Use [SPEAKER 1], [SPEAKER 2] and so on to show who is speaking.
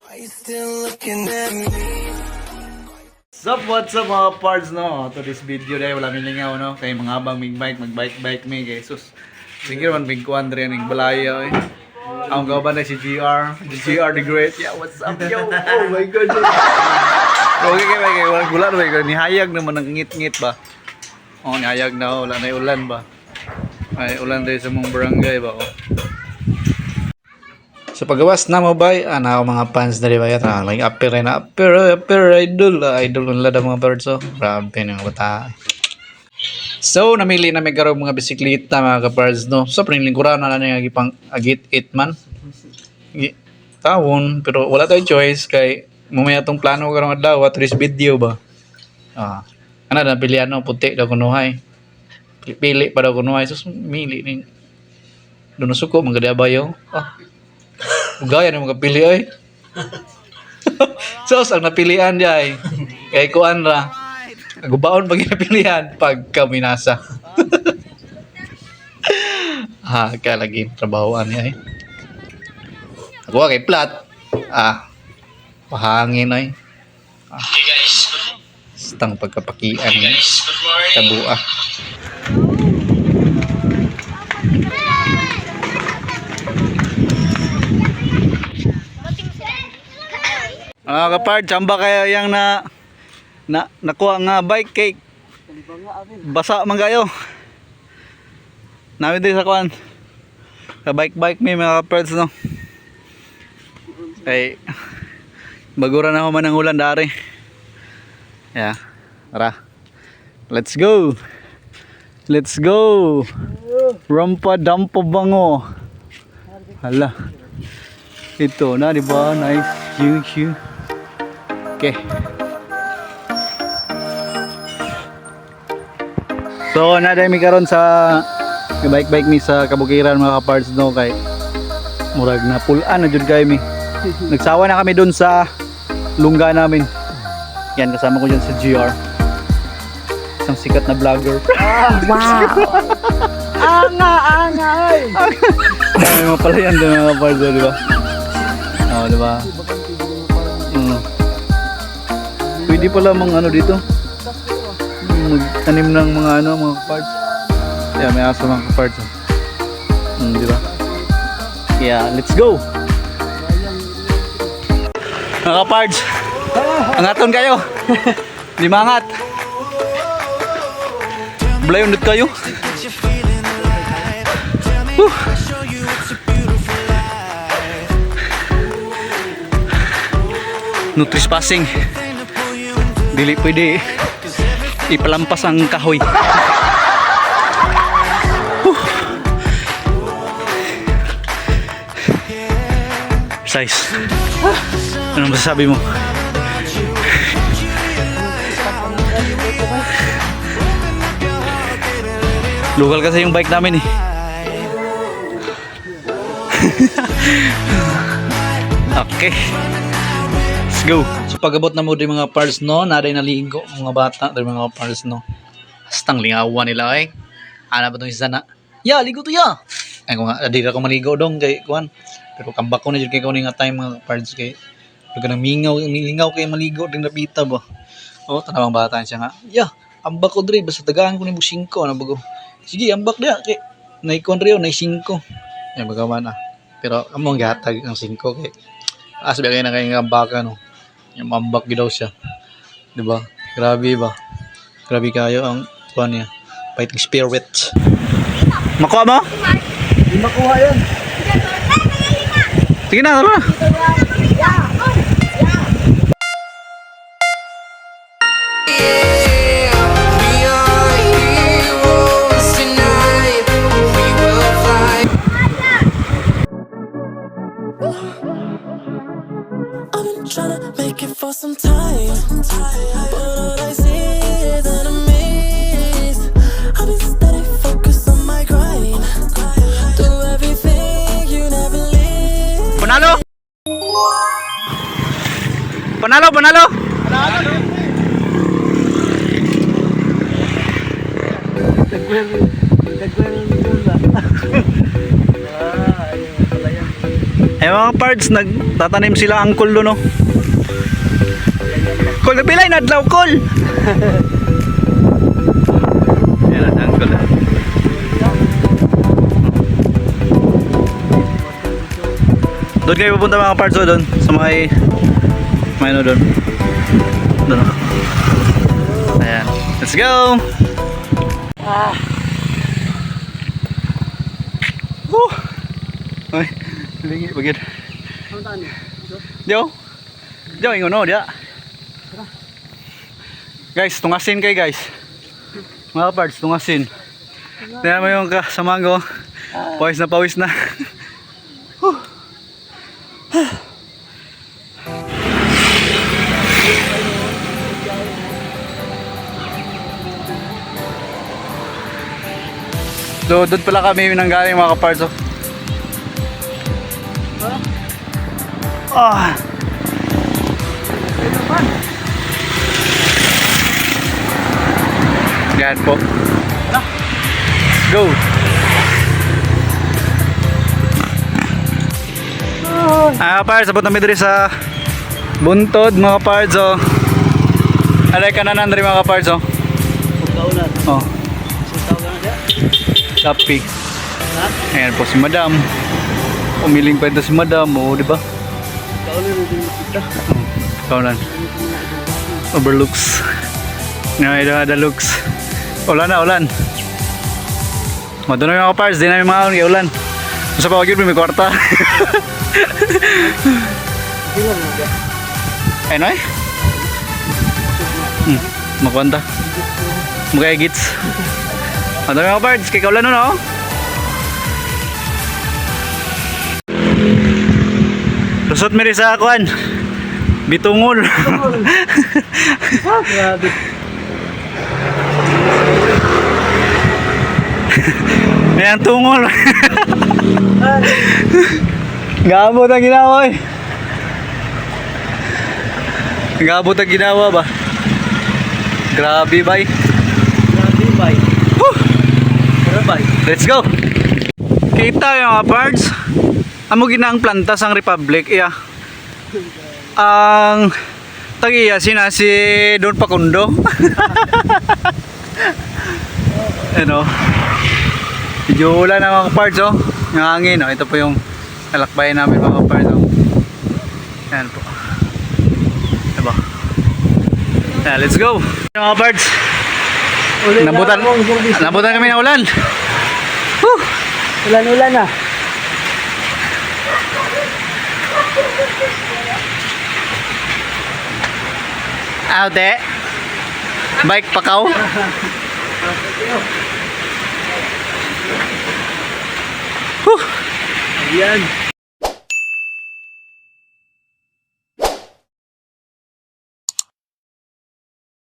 [SPEAKER 1] Are you still looking at me?
[SPEAKER 2] What's up mga parts no? To this video dahil wala milingaw no? Kay mga habang mag-bike may kay sus. Sige man big kuan rin ng balaya eh. Ang kauban na si GR the Great. Yeah, what's up yo? Oh my god. Okay kay wala na ni hayag naman ng ngit-ngit ba. Oh, nihayag na wala na ulan ba. Ay ulan dahil sa mong barangay ba oh. Sa paggawas na mo ba, ako mga fans na rin ba yan? May upper idol nila da mga birds oh. Grabe ng bata. So, namili na may garong mga bisikleta mga ka-birds no. So, prinlingkuran na lang yung agipang agit it man. Tawon, pero wala tayong choice kay mamaya tong plano karong adlaw at least video ba. Ano na pilihan no, puti daw kunuhay. Pili pa daw kunuhay. So, mili ning doon suko mga bayo. Gaya ng mga pili ay. So, ang napilian diya ay kay kuan ra. Nagubaon pag napilian pag kaminasa. Kalagi trabahoan niya ay. Ako kay plat. Pahangin ay. Stang pagkapakian ng tabua. Kapard, chamba kaya yang nakuha nga bike kay basa man kayo. Namin din sa kuan. Sa bike may mga kapards no. Kay bagura na ako man ng ulan dari. Yeah. Tara. Let's go. Let's go. Rampa dampo bango. Hala. Ito na, di ba? Nice. Cute. Okay. So, naday mi karon sa bike mi sa kabukiran mga kaparts no kay murag na pulan na jud kay mi. Nagsawa na kami doon sa lungga namin. Yan kasama ko diyan sa GR. Isang sikat na vlogger.
[SPEAKER 3] Wow. Anga ay.
[SPEAKER 2] May mga pala yan doon mga kaparts, di ba? Oo, di ba? Pwede pala mga ano dito. Magtanim ng mga parts. Yeah, may aso mga parts. Di ba? Yeah, let's go. Mga parts. Angaton kayo. Limangat. Blayon dit kayo. No trespassing. Dili pwede ipalampas ang kahoy. Size. Anong masasabi mo? Lugal kasi yung bike namin eh. Okay. Let's go. So pagabot na mo din mga parts no, naday naligo mga bata, dari mga parts no. Hastang lingawan nila ay. Ana ba tong isa na? Ya, ligo to ya. Ay ko nga di ra ko maligo dong kay kuan. Pero kambak ko na jud kay ko nga time mga parts kay. Pag nang mingaw kay maligo din napita ba. Oh, tanawang bata siya nga. Ya, ambak ko dre basta tagaan ko ni 5 ano bago. Sige, ambak dia kay naikon reo na 5. Ay bagaman Pero among gatag ang 5 kay sabi kayo na kayong ambaka no. Yung ambak daw siya. 'Di ba? Grabe ba? Grabe kayo ang kuan niya. Fighting spirit. Makuha mo?
[SPEAKER 3] Hindi makuha yan.
[SPEAKER 2] Sige na, tara.
[SPEAKER 1] Tryna make it for some time, but all I see is enemies. I've been steady focused on my grind. Do everything you never leave.
[SPEAKER 2] Panalo! Panalo! Eh mga parts, nagtatanim sila ang kol doon, no? Kol, napilay na adlaw, kol! Yan ang kol. Doon kayo pupunta mga parts, doon. Sa may ano doon. Doon. Ayan. Let's go! Woo! Ay, lingi bagid. Diyo. Diyo ingon no dia. Guys, tungasin kay guys. Mga parts, tungasin. Tingnan mo yung kasama ko. Pawis na pawis na. So, doon pala kami nanggaling mga kaparts. Ah. Yan po. Go. Kaparts, sabot namin diri sa buntod mga kaparts. Alay kananan diri mga kaparts. Oh. Kapi. Ayan po si Madam. Umiling pa ito si Madam. O, di ba? Kaunan. Overlooks. Nga, ada looks. Ulan na, ulan. Doon na yung mga parts. Di namin mga ulan. Masa pa wag yun, may kwarta. Ayun ay? Makwanta. Magkaya gits. Ano mga parts? Kaya kaulan nun, no? Lusot mo rin sa akuan. Bitungol.
[SPEAKER 3] Grabe.
[SPEAKER 2] Ayan, tungol. Gabot ang ginawa eh. Gabot ang ginawa ba? Grabe bay.
[SPEAKER 3] Grabe, bye. Bye.
[SPEAKER 2] Let's go. Kita yung mga parts. Amo ginaang plantas ang Republic. Iya. Ang tagiya sina si Don Pakundo. Ano? Medyo ulan na mga parts oh. Yung hangin oh. Ito po yung nalakbayan namin mga parts oh. Yan po. Diba? Yan, let's go. Mga parts. Nabutan kami ng ulan. Whew!
[SPEAKER 3] Ulan-ulan na.
[SPEAKER 2] Ate. Bike pakaw. Whew!
[SPEAKER 3] Ayan.